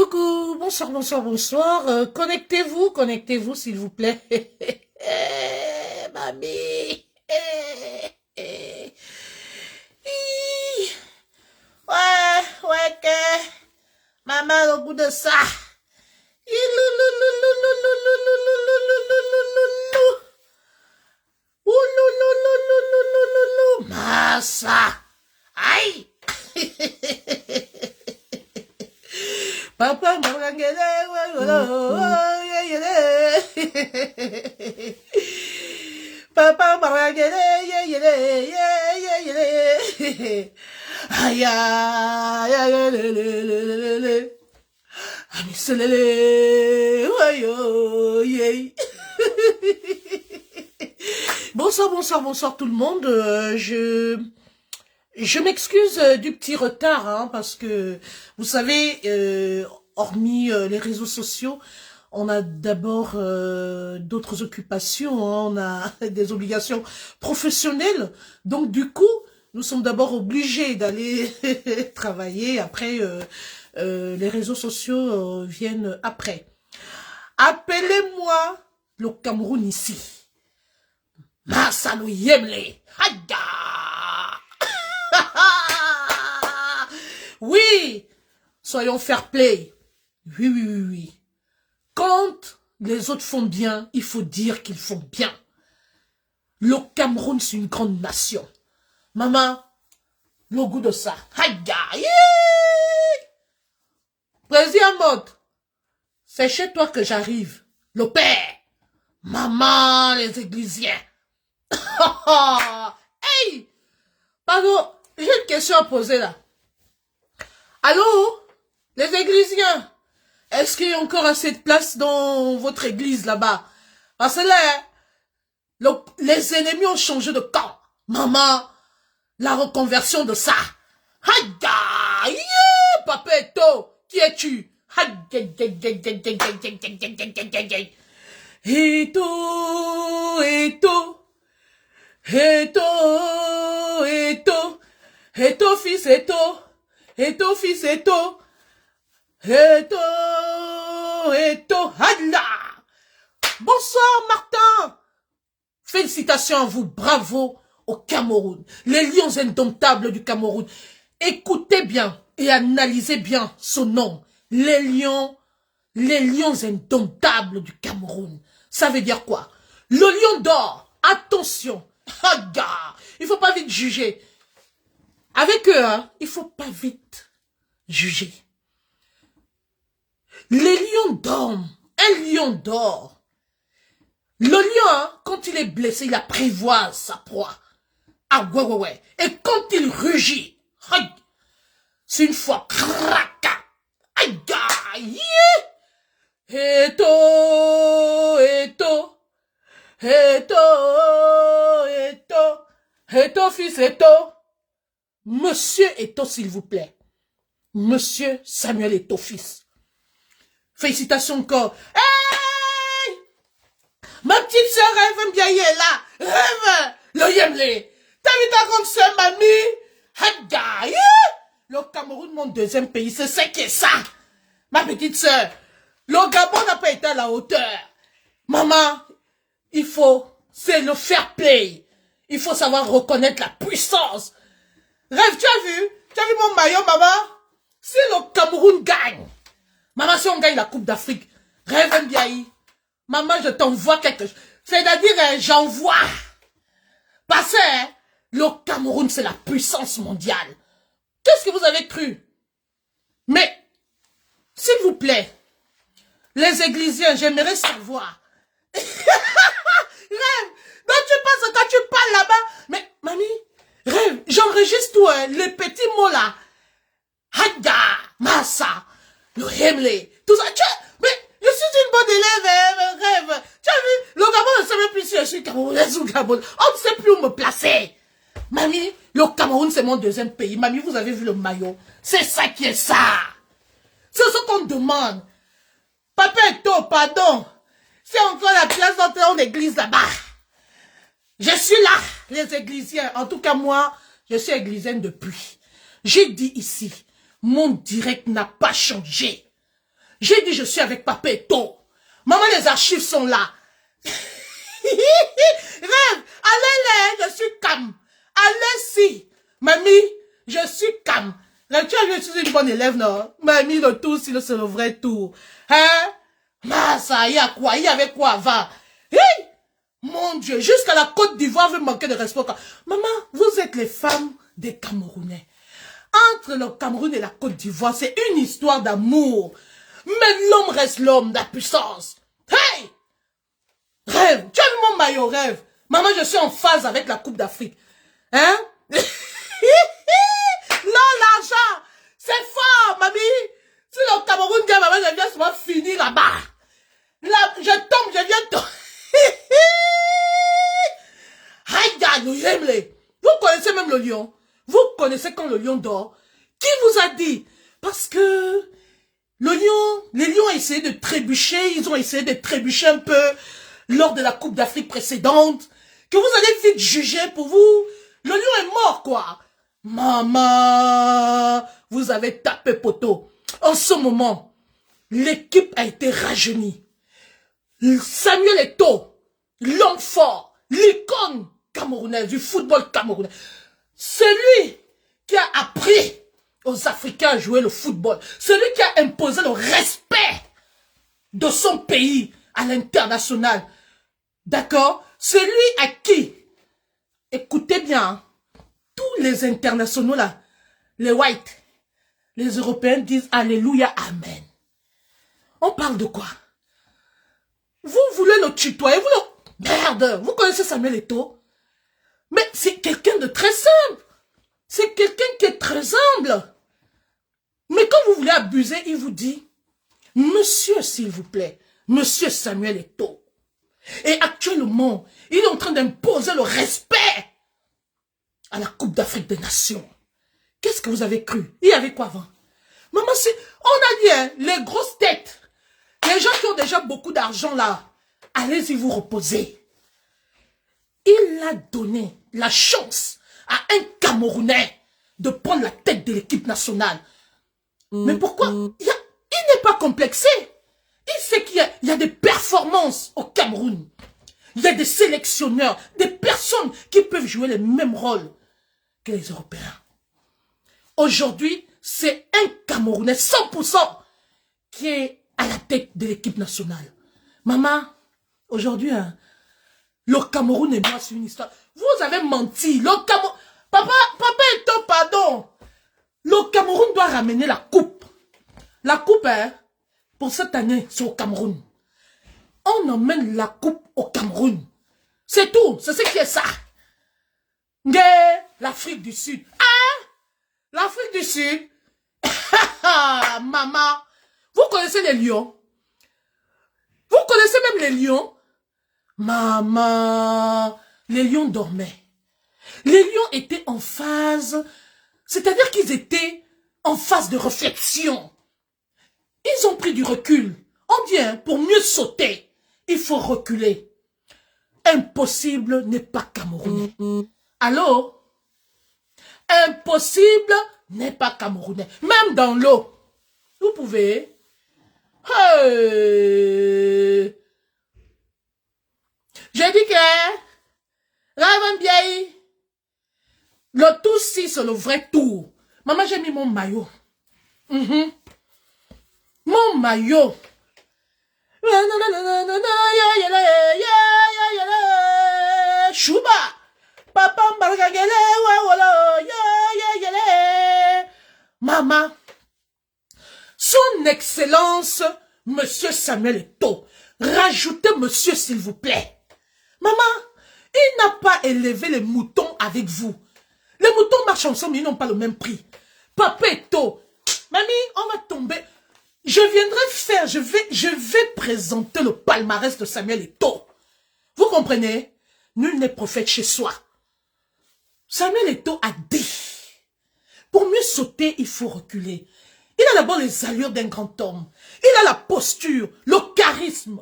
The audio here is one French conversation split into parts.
Coucou, bonsoir, bonsoir, bonsoir. Connectez-vous, s'il vous plaît. Mamie. Ouais, que maman au bout de ça. Massa. Aïe. Papa Papa Bonsoir, bonsoir, bonsoir tout le monde. Je m'excuse du petit retard, hein, parce que, vous savez, hormis les réseaux sociaux, on a d'abord d'autres occupations, hein, on a des obligations professionnelles. Donc, du coup, nous sommes d'abord obligés d'aller travailler. Après, les réseaux sociaux viennent après. Appelez-moi le Cameroun ici. Masalo Yemle. Haga! Oui, soyons fair play. Oui, oui, oui, oui. Quand les autres font bien, il faut dire qu'ils font bien. Le Cameroun, c'est une grande nation. Maman, le goût de ça. Haga! Président Mode, c'est chez toi que j'arrive. Le père. Maman, les églisiens. Hey! Pardon, j'ai une question à poser là. Allô? Les églisiens, est-ce qu'il y a encore assez de place dans votre église là-bas? Parce que là, les ennemis ont changé de camp. Maman, la reconversion de ça. Haga! Yeah! Papeto, qui es-tu? Eto, eto, eto, eto, eto, fils, eto. Eto, fils, eto. Eto, eto, hadla. Bonsoir, Martin. Félicitations à vous, bravo au Cameroun. Les lions indomptables du Cameroun. Écoutez bien et analysez bien ce nom. Les lions indomptables du Cameroun. Ça veut dire quoi? Le lion d'or. Attention. Haga. Il faut pas vite juger. Avec eux, hein, il faut pas vite juger. Les lions dorment. Un lion dort. Le lion, hein, quand il est blessé, il apprivoise sa proie. Ah ouais, ouais, ouais. Et quand il rugit, c'est une fois craka. Aïe, aïe. Eto, eto, eto, eto, eto, fils, eto. Monsieur Eto, s'il vous plaît. Monsieur Samuel Eto, fils. Félicitations encore. Hey! Ma petite sœur Rêve Mbiaye est là. Rêve! Le Yemle. T'as vu ta grande sœur, mamie? Haga! Le Cameroun, mon deuxième pays, c'est ce qui est ça. Ma petite sœur. Le Gabon n'a pas été à la hauteur. Maman, c'est le fair play. Il faut savoir reconnaître la puissance. Rêve, tu as vu mon maillot, maman? Si le Cameroun gagne, maman, si on gagne la Coupe d'Afrique, Rêve Mbiaye, maman, je t'envoie quelque chose. C'est-à-dire, j'envoie. Parce que le Cameroun, c'est la puissance mondiale. Qu'est-ce que vous avez cru? Mais, s'il vous plaît, les églisiens, j'aimerais savoir. Rêve, donc tu penses quand tu parles là-bas, mais, mamie, Rêve, j'enregistre tout, hein, les petits mots là. Haga, Massa, le Hemle, tout ça. Mais je suis une bonne élève, Rêve. Tu as vu, le Gabon ne sait même plus si je suis Camerounaise ou Gabon. On ne sait plus où me placer. Mamie, le Cameroun c'est mon deuxième pays. Mamie, vous avez vu le maillot. C'est ça qui est ça. C'est ce qu'on demande. Papa Eto, pardon. C'est encore la place d'entrée en église là-bas. Je suis là, les églisiens. En tout cas, moi, je suis églisienne depuis. J'ai dit ici, mon direct n'a pas changé. J'ai dit, je suis avec Papa Eto'o. Maman, les archives sont là. Rêve, allez, je suis calme. Allez-y. Mamie, je suis calme. Là, tu as vu, je suis une bonne élève, non? Mamie, le tour, c'est le vrai tour. Hein? Mais ça, il y a quoi? Il y avait quoi avant? Hey! Mon Dieu, jusqu'à la Côte d'Ivoire veut manquer de respect. Maman, vous êtes les femmes des Camerounais. Entre le Cameroun et la Côte d'Ivoire, c'est une histoire d'amour. Mais l'homme reste l'homme, la puissance. Hey! Rêve, tu as vu mon maillot, rêve. Maman, je suis en phase avec la Coupe d'Afrique. Hein? Non, l'argent, c'est fort, mamie. Si le Cameroun gagne, maman, je viens souvent finir là-bas. Là, je tombe, je viens tomber. Vous connaissez même le lion. Vous connaissez quand le lion dort. Qui vous a dit? Parce que les lions ont essayé de trébucher. Ils ont essayé de trébucher un peu lors de la Coupe d'Afrique précédente. Que vous allez vite juger pour vous. Le lion est mort, quoi. Maman, vous avez tapé poteau. En ce moment, l'équipe a été rajeunie. Samuel Eto'o, l'homme fort, l'icône camerounaise du football camerounais. Celui qui a appris aux Africains à jouer le football. Celui qui a imposé le respect de son pays à l'international. D'accord? Celui à qui, écoutez bien, hein, tous les internationaux là, les whites, les Européens disent Alléluia, Amen. On parle de quoi? Vous voulez le tutoyer, vous le... Merde, vous connaissez Samuel Eto'o? Mais c'est quelqu'un de très simple. C'est quelqu'un qui est très humble. Mais quand vous voulez abuser, il vous dit, monsieur, s'il vous plaît, monsieur Samuel Eto'o. Et actuellement, il est en train d'imposer le respect à la Coupe d'Afrique des Nations. Qu'est-ce que vous avez cru? Il y avait quoi avant? Maman, on a dit, hein, les grosses têtes, les gens qui ont déjà beaucoup d'argent là, allez-y vous reposer. Il a donné la chance à un Camerounais de prendre la tête de l'équipe nationale. Mais pourquoi? Il n'est pas complexé. Il sait qu'il y a des performances au Cameroun. Il y a des sélectionneurs, des personnes qui peuvent jouer les mêmes rôles que les Européens. Aujourd'hui, c'est un Camerounais 100% qui est à la tête de l'équipe nationale. Maman, aujourd'hui, hein, le Cameroun et moi, c'est une histoire. Vous avez menti. Le Cameroun... Papa Eto'o, pardon. Le Cameroun doit ramener la coupe. La coupe, hein, pour cette année, c'est au Cameroun. On emmène la coupe au Cameroun. C'est tout. C'est ce qui est ça. L'Afrique du Sud. Ah! L'Afrique du Sud. Maman. Vous connaissez les lions? Vous connaissez même les lions? Maman. Les lions dormaient. Les lions étaient en phase. C'est-à-dire qu'ils étaient en phase de réflexion. Ils ont pris du recul. On dit, hein, pour mieux sauter, il faut reculer. Impossible n'est pas camerounais. Allô? Impossible n'est pas camerounais. Même dans l'eau. Vous pouvez. Hey. J'ai dit que... Raven Biaï. Le tout si c'est le vrai tour. Maman, j'ai mis mon maillot. Mon maillot. Chouba. Papa Maman. Son Excellence, Monsieur Samuel Eto'o. Rajoutez Monsieur, s'il vous plaît. Maman, il n'a pas élevé les moutons avec vous. Les moutons marchent ensemble, ils n'ont pas le même prix. Papa Eto'o. Mamie, on va tomber. Je viendrai faire, je vais présenter le palmarès de Samuel Eto'o. Vous comprenez? Nul n'est prophète chez soi. Samuel Eto'o a dit, pour mieux sauter, il faut reculer. Il a d'abord les allures d'un grand homme. Il a la posture, le charisme.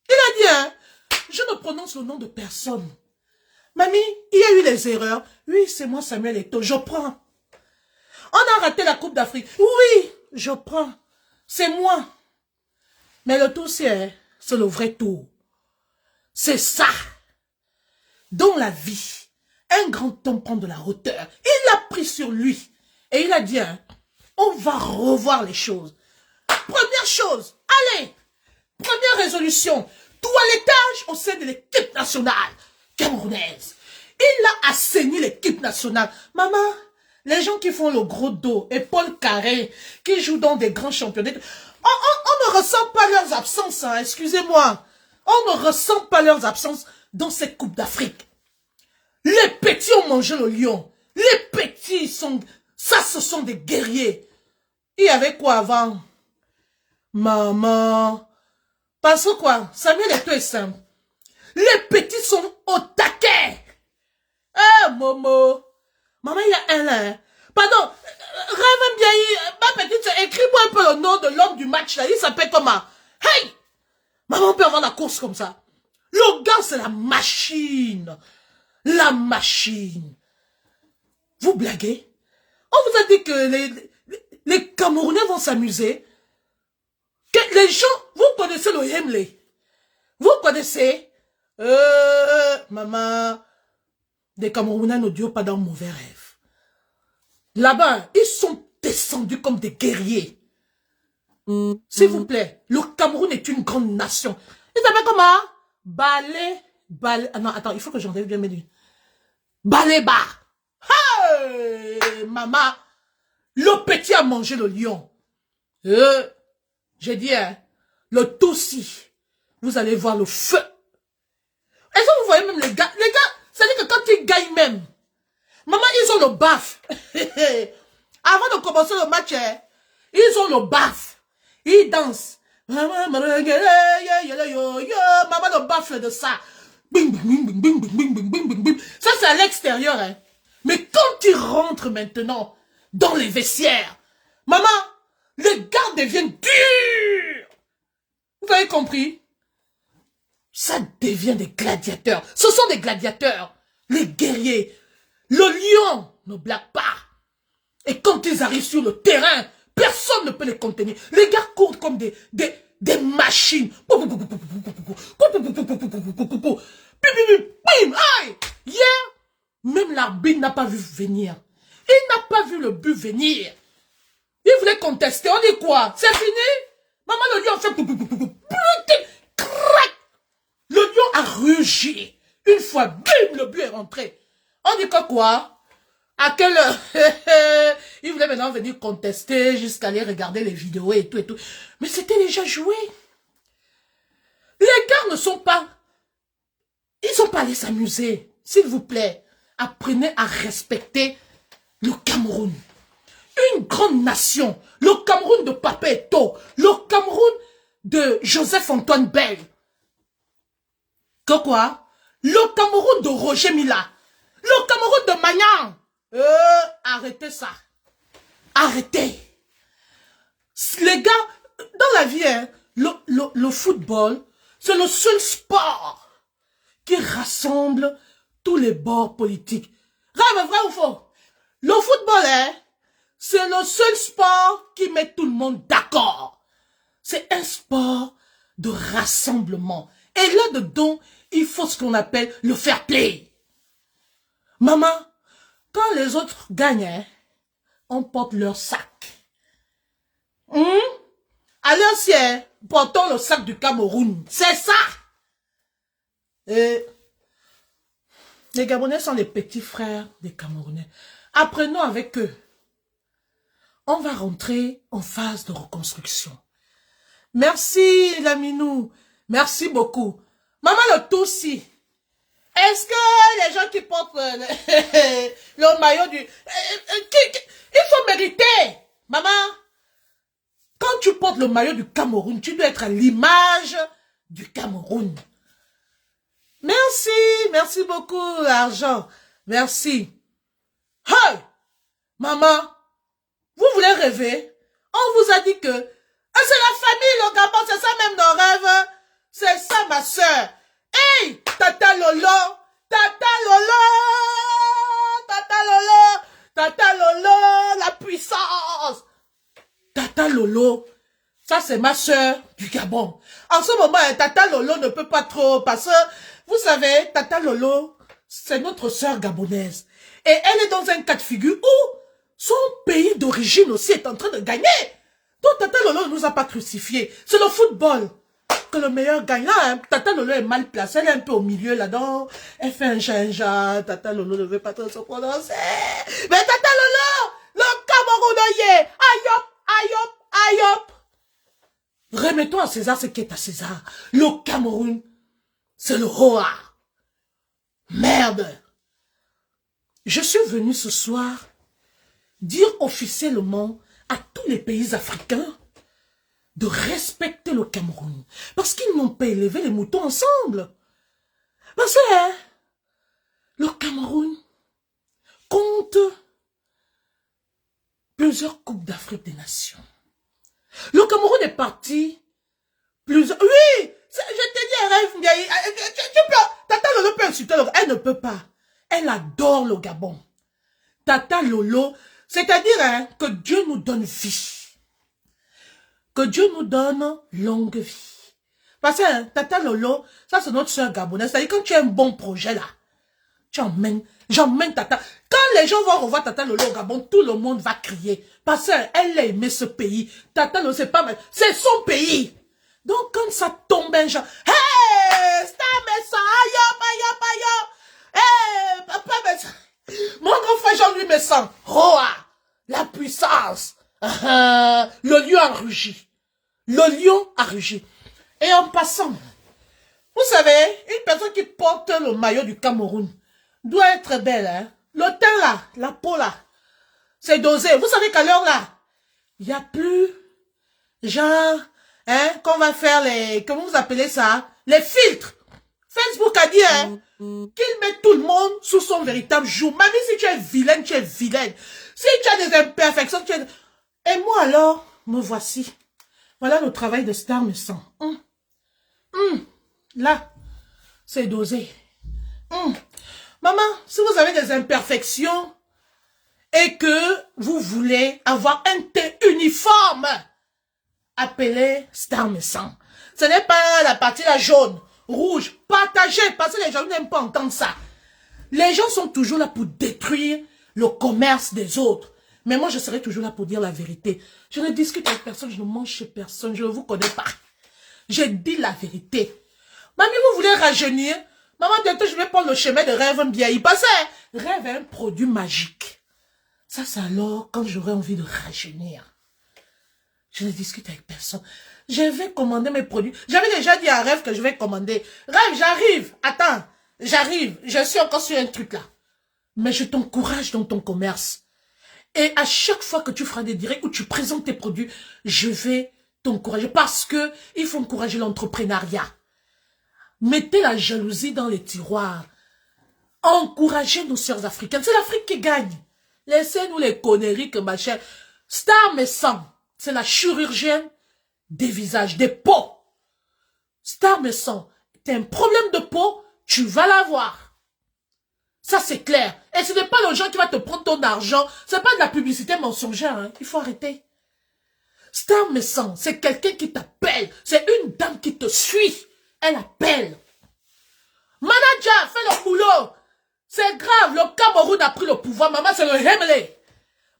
Il a dit, hein, je ne prononce le nom de personne. Mamie, il y a eu les erreurs. Oui, c'est moi Samuel Eto'o, je prends. On a raté la Coupe d'Afrique. Oui, je prends. C'est moi. Mais le tour, c'est le vrai tour. C'est ça. Dans la vie, un grand homme prend de la hauteur. Il a pris sur lui. Et il a dit, hein, on va revoir les choses. Première chose, allez, première résolution, toilettage au sein de l'équipe nationale camerounaise. Il a assaini l'équipe nationale. Maman, les gens qui font le gros dos, épaules carrées, qui jouent dans des grands championnats, on ne ressent pas leurs absences, hein, excusez-moi. On ne ressent pas leurs absences dans cette Coupe d'Afrique. Les petits ont mangé le lion. Les petits sont... Ça, ce sont des guerriers. Il y avait quoi avant? Maman. Parce que quoi? Samuel Eto'o est simple. Les petits sont au taquet. Eh, Momo. Maman, il y a un là. Hein. Pardon. Rêve bien, ma petite, écris-moi un peu le nom de l'homme du match là. Il s'appelle comment? Hey! Maman, on peut avoir la course comme ça. Le gars, c'est la machine. La machine. Vous blaguez? On vous a dit que les Camerounais vont s'amuser. Que les gens, vous connaissez le Hemley. Vous connaissez? Maman, les Camerounais ne durent pas dans mauvais rêve. Là-bas, ils sont descendus comme des guerriers. S'il vous plaît, le Cameroun est une grande nation. Il s'appelle comment? Balé. Ah non, attends, il faut que j'enlève bien mes lunettes. Baléba. Hey, maman, le petit a mangé le lion. J'ai dit, hein, le Tutsi, vous allez voir le feu. Est-ce que vous voyez même les gars, c'est-à-dire que quand ils gagnent même, maman, ils ont le baf. Avant de commencer le match, hein, ils ont le baf. Ils dansent. Maman, le baf de ça. Bing, bing, bing, bing, bing, bing, bing, bing, bing, bing. Ça, c'est à l'extérieur, hein. Mais quand ils rentrent maintenant dans les vestiaires, maman, les gars deviennent durs. Vous avez compris? Ça devient des gladiateurs. Ce sont des gladiateurs. Les guerriers. Le lion ne blague pas. Et quand ils arrivent sur le terrain, personne ne peut les contenir. Les gars courent comme des machines. Hier, même l'arbitre n'a pas vu venir. Il n'a pas vu le but venir. Il voulait contester. On dit quoi? C'est fini? Maman, le lion fait... Crac! Le lion a rugi. Une fois, bim, le but est rentré. On dit que quoi? À quelle heure? Il voulait maintenant venir contester jusqu'à aller regarder les vidéos et tout et tout. Mais c'était déjà joué. Les gars ne sont pas... Ils sont pas allés s'amuser. S'il vous plaît, apprenez à respecter le Cameroun. Une grande nation. Le Cameroun de Papa Eto'o. Le Cameroun de Joseph-Antoine Bell. Que quoi? Le Cameroun de Roger Mila. Le Cameroun de Magnan. Arrêtez ça. Arrêtez. Les gars, dans la vie, hein, le football, c'est le seul sport qui rassemble tous les bords politiques. Rêve, vrai ou faux? Le football, hein, c'est le seul sport qui met tout le monde d'accord. C'est un sport de rassemblement. Et là-dedans, il faut ce qu'on appelle le fair play. Maman, quand les autres gagnent, hein, on porte leur sac. Allez au ciel, portons le sac du Cameroun. C'est ça. Et les Gabonais sont les petits frères des Camerounais. Apprenons avec eux. On va rentrer en phase de reconstruction. Merci, Laminou. Merci beaucoup. Maman, le Tutsi. Est-ce que les gens qui portent le maillot du... il faut mériter. Maman, quand tu portes le maillot du Cameroun, tu dois être à l'image du Cameroun. Merci, merci beaucoup, Argent. Merci. Hey, maman, vous voulez rêver? On vous a dit que c'est la famille, le Gabon, c'est ça même nos rêves. C'est ça, ma soeur. Hey, Tata Lolo, Tata Lolo, Tata Lolo, Tata Lolo, la puissance. Tata Lolo, Ça, c'est ma soeur du Gabon. En ce moment, Tata Lolo ne peut pas trop, parce que, vous savez, Tata Lolo, c'est notre soeur gabonaise. Et elle est dans un cas de figure où son pays d'origine aussi est en train de gagner. Donc, Tata Lolo ne nous a pas crucifiés. C'est le football que le meilleur gagne. Là, hein, Tata Lolo est mal placée. Elle est un peu au milieu là-dedans. Elle fait un ginja. Tata Lolo ne veut pas trop se prononcer. Mais Tata Lolo, le Camerounais, aïe hop, aïe hop, aïe hop. Remettons à César ce qui est à César. Le Cameroun, c'est le Hoa. Merde. Je suis venu ce soir dire officiellement à tous les pays africains de respecter le Cameroun. Parce qu'ils n'ont pas élevé les moutons ensemble. Parce que hein, le Cameroun compte plusieurs Coupes d'Afrique des Nations. Le Cameroun est parti plusieurs... Oui, je te dis, rêve, Tata Lolo peut insulter le Gabon. Elle ne peut pas. Elle adore le Gabon. Tata Lolo, c'est-à-dire hein, que Dieu nous donne vie. Que Dieu nous donne longue vie. Parce que hein, Tata Lolo, ça c'est notre soeur gabonaise. C'est-à-dire quand tu as un bon projet là, tu emmènes, j'emmène Tata. Quand les gens vont revoir Tata Lolo au Gabon, tout le monde va crier. Parce qu'elle a aimé ce pays. Tata Lolo, c'est pas mal. C'est son pays. Donc quand ça tombe un genre, hey, Star Messa, aïe, aïe, aïe, hey, papa Messa. Mon grand frère Jean-Louis Messan, Roa, la puissance, le lion a rugi. Le lion a rugi. Et en passant, vous savez, une personne qui porte le maillot du Cameroun doit être belle, hein. Le teint là, la peau là, c'est dosé. Vous savez qu'à l'heure là, il n'y a plus, genre, hein, qu'on va faire les, comment vous appelez ça, les filtres. Facebook a dit, hein, qu'il met tout le monde sous son véritable jour. Même si tu es vilaine, tu es vilaine. Si tu as des imperfections, tu es... Et moi alors, me voici. Voilà le travail de Star Messan. Là, c'est dosé. Maman, si vous avez des imperfections et que vous voulez avoir un teint uniforme, appelez Star Messan. Ce n'est pas la partie là jaune, rouge, partagez, parce que les gens n'aiment pas entendre ça. Les gens sont toujours là pour détruire le commerce des autres. Mais moi, je serai toujours là pour dire la vérité. Je ne discute avec personne, je ne mange chez personne, je ne vous connais pas. Je dis la vérité. Mamie, vous voulez rajeunir? Maman, bientôt, je vais prendre le chemin de Rêve Mbiaye. Parce que Rêve est un produit magique. Ça, c'est alors quand j'aurai envie de rajeunir. Je ne discute avec personne. Je vais commander mes produits. J'avais déjà dit à Rêve que je vais commander. Rêve, j'arrive. Attends, j'arrive. Je suis encore sur un truc là. Mais je t'encourage dans ton commerce. Et à chaque fois que tu feras des directs où tu présentes tes produits, je vais t'encourager. Parce que il faut encourager l'entrepreneuriat. Mettez la jalousie dans les tiroirs. Encouragez nos sœurs africaines. C'est l'Afrique qui gagne. Laissez-nous les conneries que ma chère Star Messan, c'est la chirurgienne des visages, des peaux. Star Messan, t'as un problème de peau, tu vas l'avoir. Ça, c'est clair. Et ce n'est pas le gens qui va te prendre ton argent. C'est pas de la publicité mensongère. Hein. Il faut arrêter. Star Messan, c'est quelqu'un qui t'appelle. C'est une dame qui te suit. Elle appelle. Manager, fais le boulot. C'est grave, le Cameroun a pris le pouvoir. Maman, c'est le Hemley.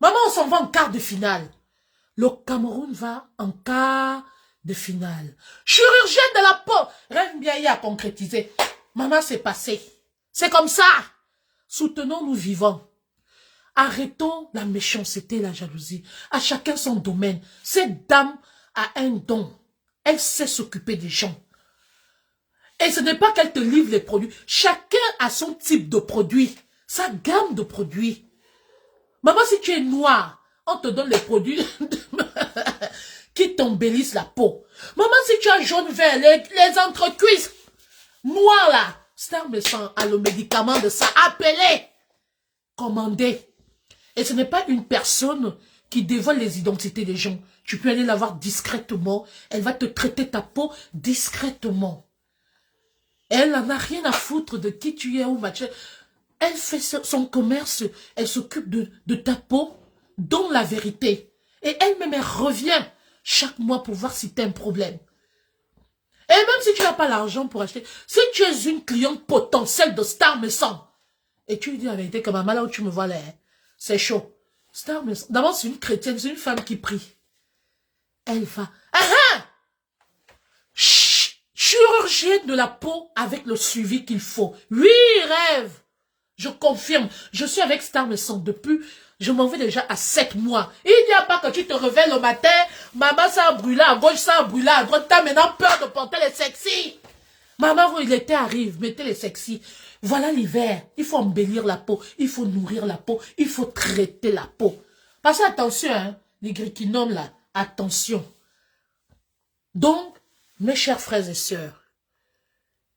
Maman, on s'en va en quart de finale. Le Cameroun va en quart de finale. Chirurgienne de la peau. Rêve bien à concrétiser. Maman, c'est passé. C'est comme ça. Soutenons-nous vivants. Arrêtons la méchanceté, la jalousie. À chacun son domaine. Cette dame a un don. Elle sait s'occuper des gens. Et ce n'est pas qu'elle te livre les produits. Chacun a son type de produit. Sa gamme de produits. Maman, si tu es noir, on te donne les produits qui t'embellissent la peau. Maman, si tu as jaune vert, les entrecuisses noirs là, Star Messan a le médicament de ça. Appelez, commandez. Et ce n'est pas une personne qui dévoile les identités des gens. Tu peux aller la voir discrètement. Elle va te traiter ta peau discrètement. Elle n'en a rien à foutre de qui tu es ou machin. Elle fait son commerce. Elle s'occupe de ta peau, donne la vérité. Et elle-même, elle revient. chaque mois pour voir si tu as un problème. Et même si tu n'as pas l'argent pour acheter, si tu es une cliente potentielle de Star Maison, et tu lui dis la vérité que maman, là où tu me vois là, c'est chaud. Star Maison, d'abord c'est une chrétienne, c'est une femme qui prie. Elle va, chirurgienne de la peau avec le suivi qu'il faut. Oui, rêve. Je confirme, je suis avec Star Maison depuis, je m'en vais déjà à 7 mois. Il n'y a pas que tu te réveilles le matin, maman ça a brûlé à gauche, ça a brûlé à droite, t'as maintenant peur de porter les sexy. Maman, l'été arrive, mettez les sexy. Voilà l'hiver, il faut embellir la peau, il faut nourrir la peau, il faut traiter la peau. Parce que attention, hein, les griquinomes là, attention. Donc, mes chers frères et sœurs,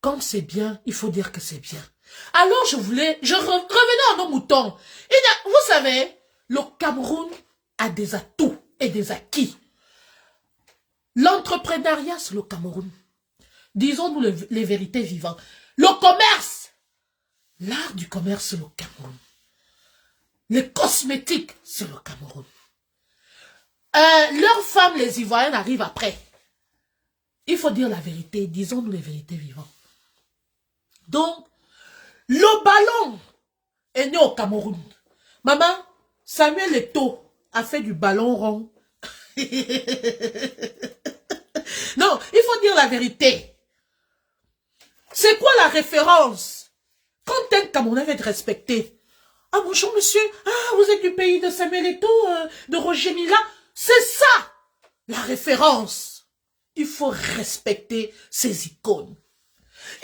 quand c'est bien, il faut dire que c'est bien. Alors je revenais à nos moutons. Vous savez, le Cameroun a des atouts et des acquis. L'entrepreneuriat, c'est le Cameroun. Disons-nous les vérités vivantes. Le commerce, l'art du commerce, c'est le Cameroun. Les cosmétiques, c'est le Cameroun. Leurs femmes, les Ivoiriennes, arrivent après. Il faut dire la vérité, disons-nous les vérités vivantes. Donc, le ballon est né au Cameroun. Maman, Samuel Eto'o a fait du ballon rond. Non, il faut dire la vérité. C'est quoi la référence? Quand un Camerounais veut être respecté. Ah bonjour monsieur, ah vous êtes du pays de Samuel Eto'o, de Roger Mila. C'est ça la référence. Il faut respecter ces icônes.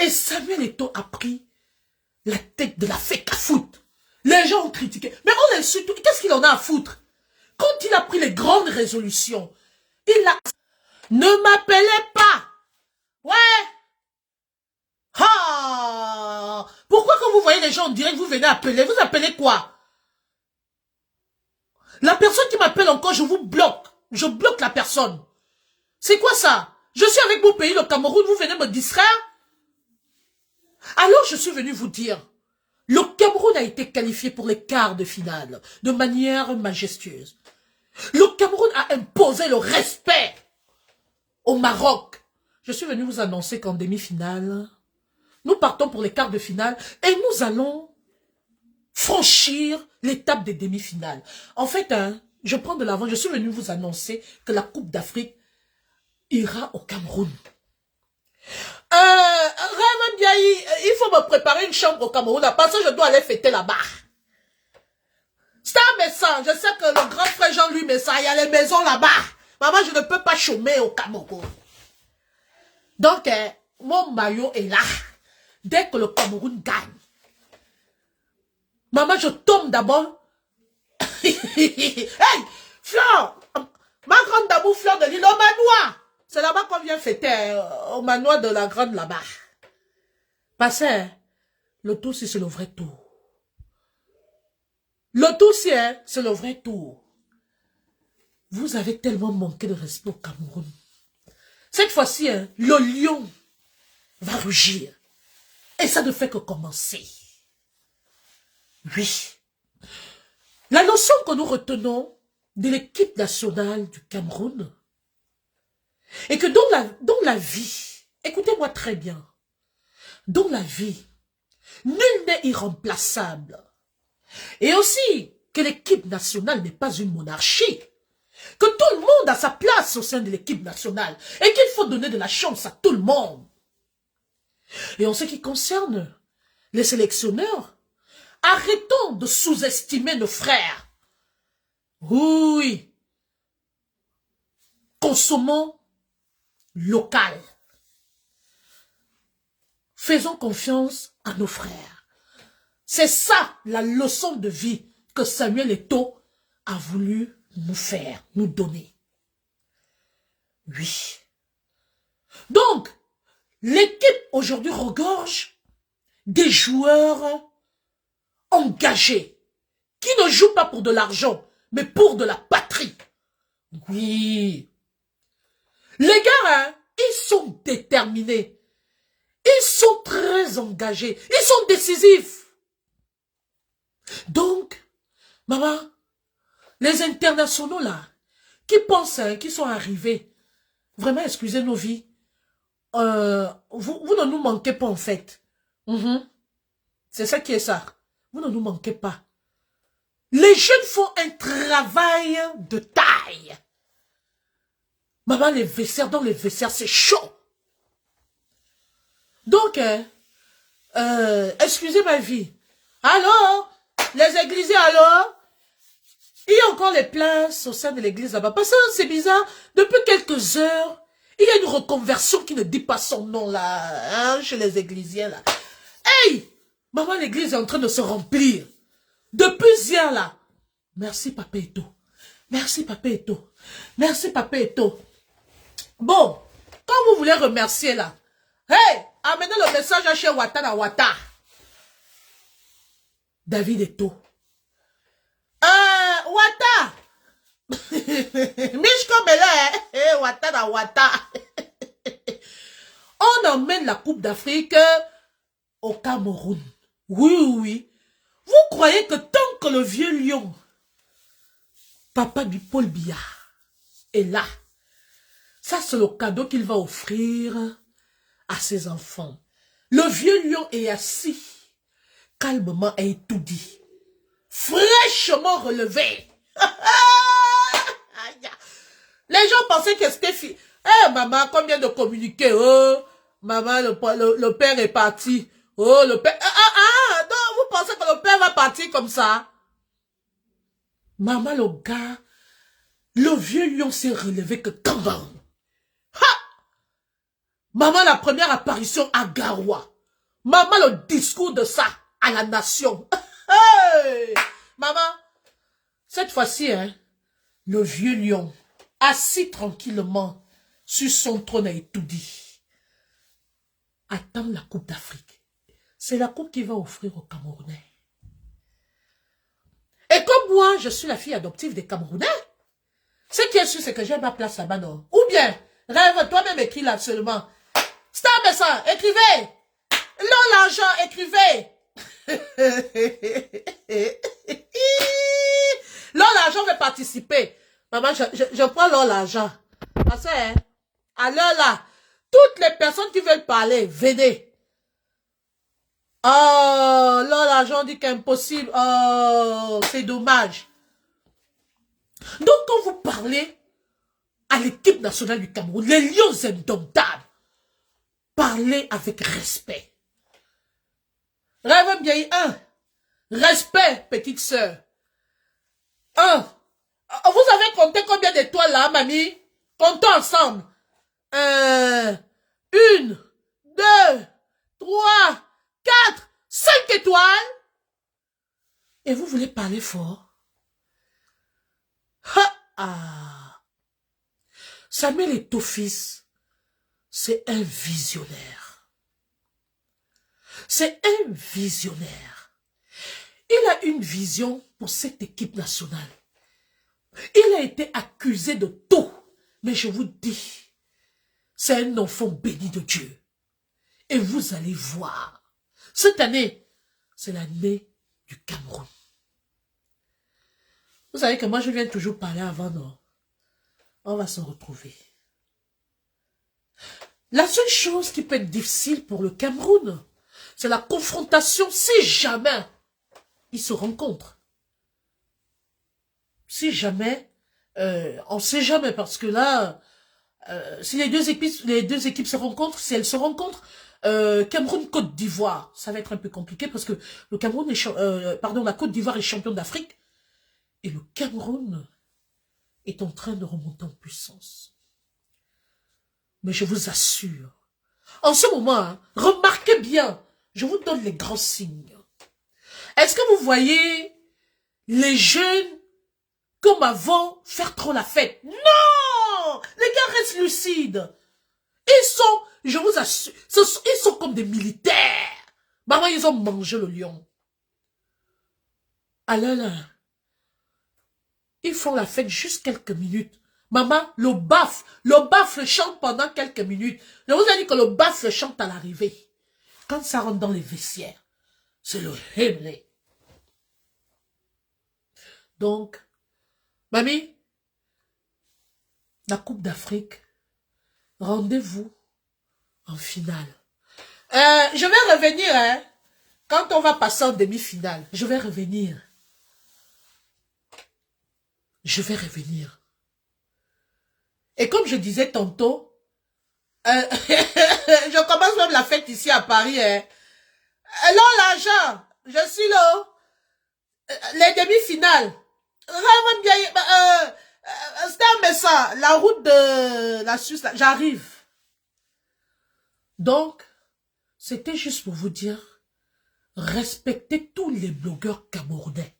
Et Samuel Eto'o a pris la tête de la fake à foot. Les gens ont critiqué. Mais on l'insulte. Qu'est-ce qu'il en a à foutre? Quand il a pris les grandes résolutions, il a... Ne m'appelez pas. Ouais. Ah. Pourquoi quand vous voyez les gens en direct, vous venez appeler? Vous appelez quoi? La personne qui m'appelle encore, je vous bloque. Je bloque la personne. C'est quoi ça? Je suis avec mon pays, le Cameroun, vous venez me distraire? Alors je suis venu vous dire, le Cameroun a été qualifié pour les quarts de finale de manière majestueuse. Le Cameroun a imposé le respect au Maroc. Je suis venu vous annoncer qu'en demi-finale, nous partons pour les quarts de finale et nous allons franchir l'étape des demi-finales. En fait, je prends de l'avant, je suis venu vous annoncer que la Coupe d'Afrique ira au Cameroun. Il faut me préparer une chambre au Cameroun parce que je dois aller fêter là-bas. C'est un message. Je sais que le grand frère Jean-Louis Messa, il y a les maisons là-bas. Maman, je ne peux pas chômer au Cameroun. Donc, mon maillot est là. Dès que le Cameroun gagne. Maman, je tombe d'abord. Hey, Fleur, ma grande d'amour Fleur de l'île au manoir. C'est là-bas qu'on vient fêter, au manoir de la grande là-bas. Parce que le tour, c'est le vrai tour. Le tour, c'est le vrai tour. Vous avez tellement manqué de respect au Cameroun. Cette fois-ci, le lion va rugir. Et ça ne fait que commencer. Oui. La leçon que nous retenons de l'équipe nationale du Cameroun est que dans la vie, écoutez-moi très bien, dans la vie, nul n'est irremplaçable. Et aussi que l'équipe nationale n'est pas une monarchie. Que tout le monde a sa place au sein de l'équipe nationale. Et qu'il faut donner de la chance à tout le monde. Et en ce qui concerne les sélectionneurs, arrêtons de sous-estimer nos frères. Oui. Consommons local. Faisons confiance à nos frères. C'est ça la leçon de vie que Samuel Eto'o a voulu nous faire, nous donner. Oui. Donc, l'équipe aujourd'hui regorge des joueurs engagés, qui ne jouent pas pour de l'argent, mais pour de la patrie. Oui. Les gars, ils sont déterminés. Ils sont très engagés. Ils sont décisifs. Donc, maman, les internationaux là, qui pensent, hein, qui sont arrivés. Vraiment, excusez nos vies. Vous ne nous manquez pas, en fait. C'est ça qui est ça. Vous ne nous manquez pas. Les jeunes font un travail de taille. Maman, les vestiaires, dans les vestiaires, c'est chaud. Donc, excusez ma vie. Alors, les églisiers, alors, il y a encore les places au sein de l'église là-bas. Parce que c'est bizarre, depuis quelques heures, il y a une reconversion qui ne dit pas son nom là, hein, chez les églisiens là. Hey! Maman, l'église est en train de se remplir. Depuis hier là. Merci, Papa Eto. Merci, Papa Eto. Merci, Papa Eto. Bon, quand vous voulez remercier là, hey, amenez le message à chez Wata na Wata. David Eto. Wata. Mishko Mele, Wata na Wata. On emmène la Coupe d'Afrique au Cameroun. Oui, oui. Vous croyez que tant que le vieux lion, papa du Paul Biya, est là, ça c'est le cadeau qu'il va offrir à ses enfants. Le vieux lion est assis, calmement et étourdi, fraîchement relevé. Les gens pensaient que c'était fini. Eh, maman, combien de communiqués? Oh, maman, le père est parti. Oh, le père... non, vous pensez que le père va partir comme ça? Maman, le gars, le vieux lion s'est relevé que quand même. Maman, la première apparition à Garoua. Maman, le discours de ça à la nation. Hey! Maman, cette fois-ci, hein, le vieux lion, assis tranquillement sur son trône, a tout dit. Attends la Coupe d'Afrique. C'est la coupe qu'il va offrir aux Camerounais. Et comme moi, je suis la fille adoptive des Camerounais, ce qui est sûr, c'est que j'ai ma place là-bas, non? Ou bien, rêve, toi-même écris là seulement. Star Messin, écrivez. Non, l'argent, écrivez. Là, l'argent veut participer. Maman, je prends là l'argent. Parce que, hein, à l'heure là, toutes les personnes qui veulent parler, venez. Oh, là, l'argent dit qu'impossible. Oh, c'est dommage. Donc, quand vous parlez à l'équipe nationale du Cameroun, les lions indomptables, parlez avec respect. Rêve bien, respect, petite sœur. Vous avez compté combien d'étoiles là, mamie? Comptons ensemble. 1, 2, 3, 4, 5 étoiles. Et vous voulez parler fort? Samuel Eto'o fils, c'est un visionnaire. C'est un visionnaire. Il a une vision pour cette équipe nationale. Il a été accusé de tout. Mais je vous dis, c'est un enfant béni de Dieu. Et vous allez voir. Cette année, c'est l'année du Cameroun. Vous savez que moi, je viens toujours parler avant, non? On va se retrouver. La seule chose qui peut être difficile pour le Cameroun, c'est la confrontation si jamais ils se rencontrent. Si jamais, on ne sait jamais, parce que là, si les deux équipes se rencontrent, si elles se rencontrent, Cameroun-Côte d'Ivoire, ça va être un peu compliqué parce que le Cameroun est, la Côte d'Ivoire est champion d'Afrique et le Cameroun est en train de remonter en puissance. Mais je vous assure, en ce moment, hein, remarquez bien, je vous donne les grands signes. Est-ce que vous voyez les jeunes comme avant faire trop la fête? Non! Les gars restent lucides. Ils sont, je vous assure, ils sont comme des militaires. Maman, ils ont mangé le lion. Alors là, ils font la fête juste quelques minutes. Maman, le bafle chante pendant quelques minutes. Je vous ai dit que le bafle chante à l'arrivée. Quand ça rentre dans les vestiaires, c'est le hymne. Donc, mamie, la Coupe d'Afrique, rendez-vous en finale. Je vais revenir, hein. Quand on va passer en demi-finale, je vais revenir. Je vais revenir. Et comme je disais tantôt, je commence même la fête ici à Paris. Hein. Là, l'argent, je suis là. Les demi-finales. C'était un message. La route de la Suisse, j'arrive. Donc, c'était juste pour vous dire, respectez tous les blogueurs camerounais.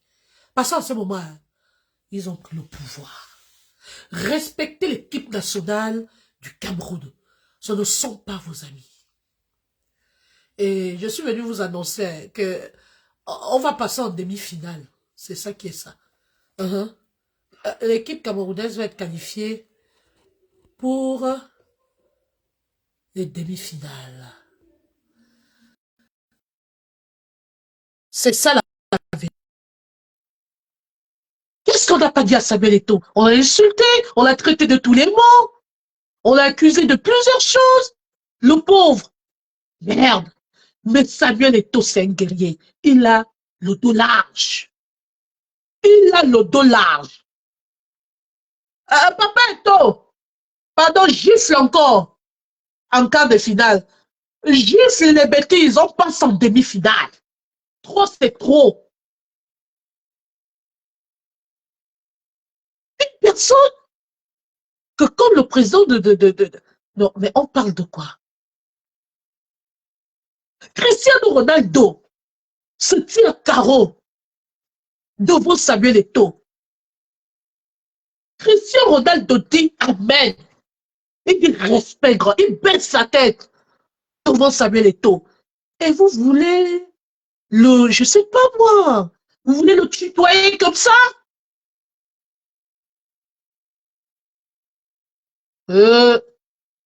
Parce qu'en ce moment, ils ont pris le pouvoir. Respectez l'équipe nationale du Cameroun. Ce ne sont pas vos amis. Et je suis venu vous annoncer que on va passer en demi-finale. C'est ça qui est ça. L'équipe camerounaise va être qualifiée pour les demi-finales. C'est ça la vérité. Qu'est-ce qu'on n'a pas dit à Samuel Eto'o? On l'a insulté, on l'a traité de tous les mots, on l'a accusé de plusieurs choses. Le pauvre. Merde. Mais Samuel Eto'o, c'est un guerrier. Il a le dos large. Il a le dos large. Papa Eto'o, pardon, gifle encore en quart de finale. Gifle les bêtises, on passe en demi-finale. Trop, c'est trop. Une personne que comme le président Non, mais on parle de quoi? Cristiano Ronaldo se tire à carreau devant Samuel Eto'o. Cristiano Ronaldo dit Amen. Il dit respect grand. Il baisse sa tête devant Samuel Eto'o. Et vous voulez je sais pas moi, vous voulez le tutoyer comme ça?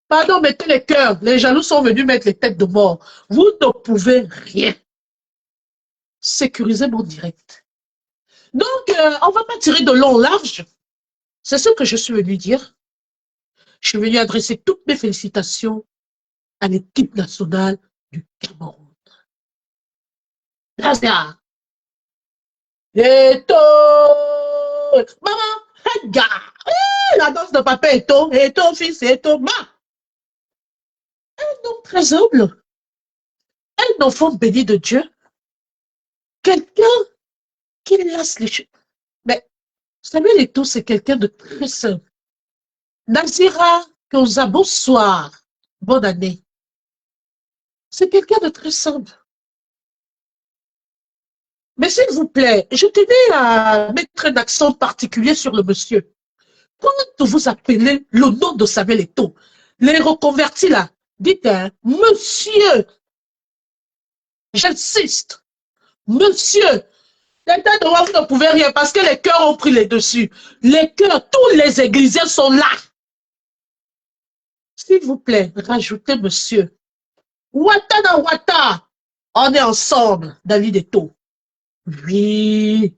Pardon, mettez les cœurs. Les jaloux sont venus mettre les têtes de mort. Vous ne pouvez rien. Sécuriser mon direct. Donc, on va pas tirer de long large. C'est ce que je suis venu dire. Je suis venu adresser toutes mes félicitations à l'équipe nationale du Cameroun. Là, Eto'o! Maman, regarde! La danse de papa Eto'o, Eto'o fils, Eto'o ma! Un homme très humble, un enfant béni de Dieu, quelqu'un qui laisse les choses. Mais Samuel Eto'o, c'est quelqu'un de très simple. Nazira Koza, bonsoir, bonne année. C'est quelqu'un de très simple. Mais s'il vous plaît, je tenais à mettre un accent particulier sur le monsieur. Quand vous appelez le nom de Samuel Eto'o, les reconvertis là, dites, hein, monsieur, j'insiste, monsieur, les têtes de roi, vous ne pouvez rien parce que les cœurs ont pris les dessus. Les cœurs, tous les églisiens sont là. S'il vous plaît, rajoutez monsieur. Wata na Wata, on est ensemble, David Eto'o. Oui.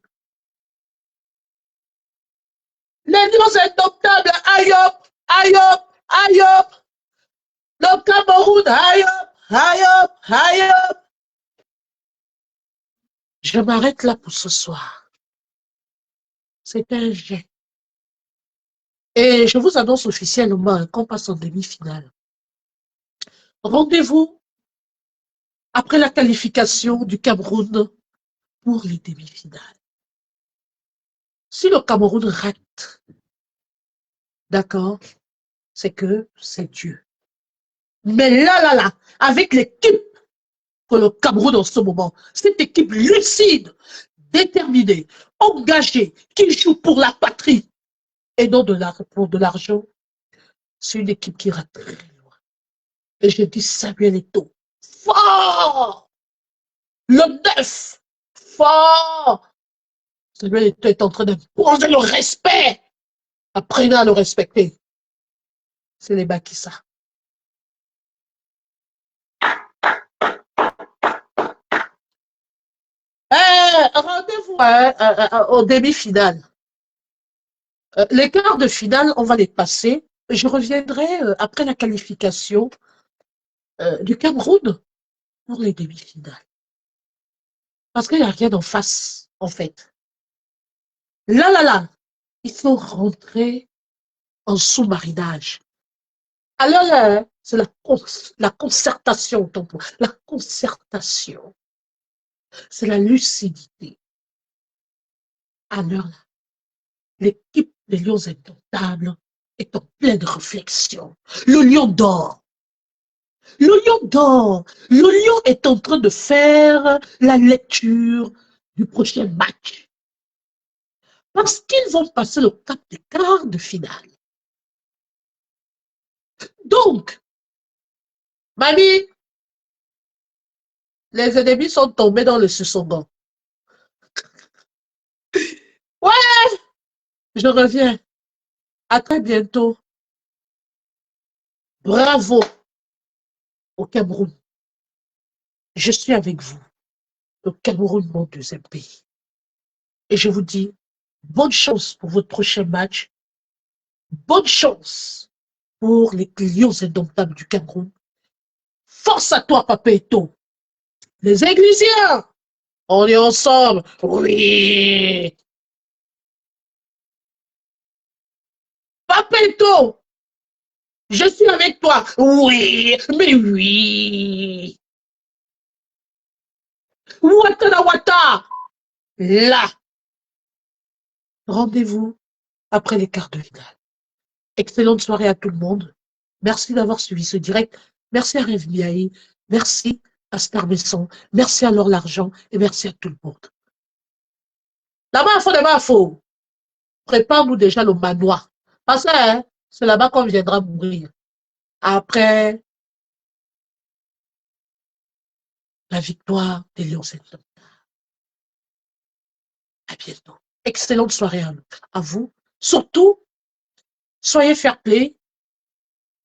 Les dimanches indomptables, Ayop, Ayop, Ayop. Le Cameroun, Ayop, Ayop, Ayop. Je m'arrête là pour ce soir. C'est un jet. Et je vous annonce officiellement qu'on passe en demi-finale. Rendez-vous après la qualification du Cameroun pour les demi-finales. Si le Cameroun rate, d'accord, c'est que c'est Dieu. Mais là, avec l'équipe que le Cameroun en ce moment, cette équipe lucide, déterminée, engagée, qui joue pour la patrie et non pour de l'argent, c'est une équipe qui ira très loin. Et je dis Samuel Eto'o, fort! Le 9, fort! Samuel Eto'o est en train de poser le respect. Apprenez à le respecter. C'est les Bakissa. Rendez-vous aux demi-finales. Les quarts de finale, on va les passer. Je reviendrai après la qualification du Cameroun pour les demi-finales. Parce qu'il n'y a rien en face, en fait. Là, ils sont rentrés en sous-marinage. Alors là, c'est la concertation, autant pour la concertation. C'est la lucidité. Alors là, l'équipe des Lions Indomptables est en pleine réflexion. Le lion dort. Le lion dort. Le lion est en train de faire la lecture du prochain match. Parce qu'ils vont passer le cap des quarts de finale. Donc, mamie, les ennemis sont tombés dans le Sussongan. Ouais, je reviens. À très bientôt. Bravo au Cameroun. Je suis avec vous. Le Cameroun, mon deuxième pays. Et je vous dis, bonne chance pour votre prochain match. Bonne chance pour les Lions indomptables du Cameroun. Force à toi, Papeto. Les Églisiens, on est ensemble. Oui. Papeto, je suis avec toi. Oui, mais oui. Watana Wata. Là. Rendez-vous après les quarts de finale. Excellente soirée à tout le monde. Merci d'avoir suivi ce direct. Merci à Rêve Biaï. Merci à Star Messon. Merci à Laure L'Argent. Et merci à tout le monde. Là-bas, faut. Prépare-nous déjà le manoir. Parce que hein, c'est là-bas qu'on viendra mourir. Après la victoire des Lions. À bientôt. Excellente soirée à vous. Surtout, soyez fair-play.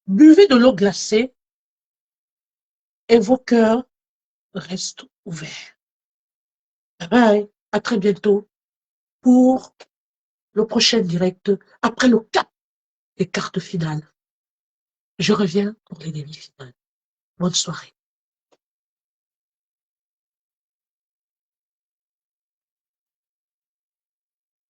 Buvez de l'eau glacée et vos cœurs restent ouverts. Bye bye. À très bientôt pour le prochain direct après le cap des quarts de finale. Je reviens pour les demi-finales. Bonne soirée.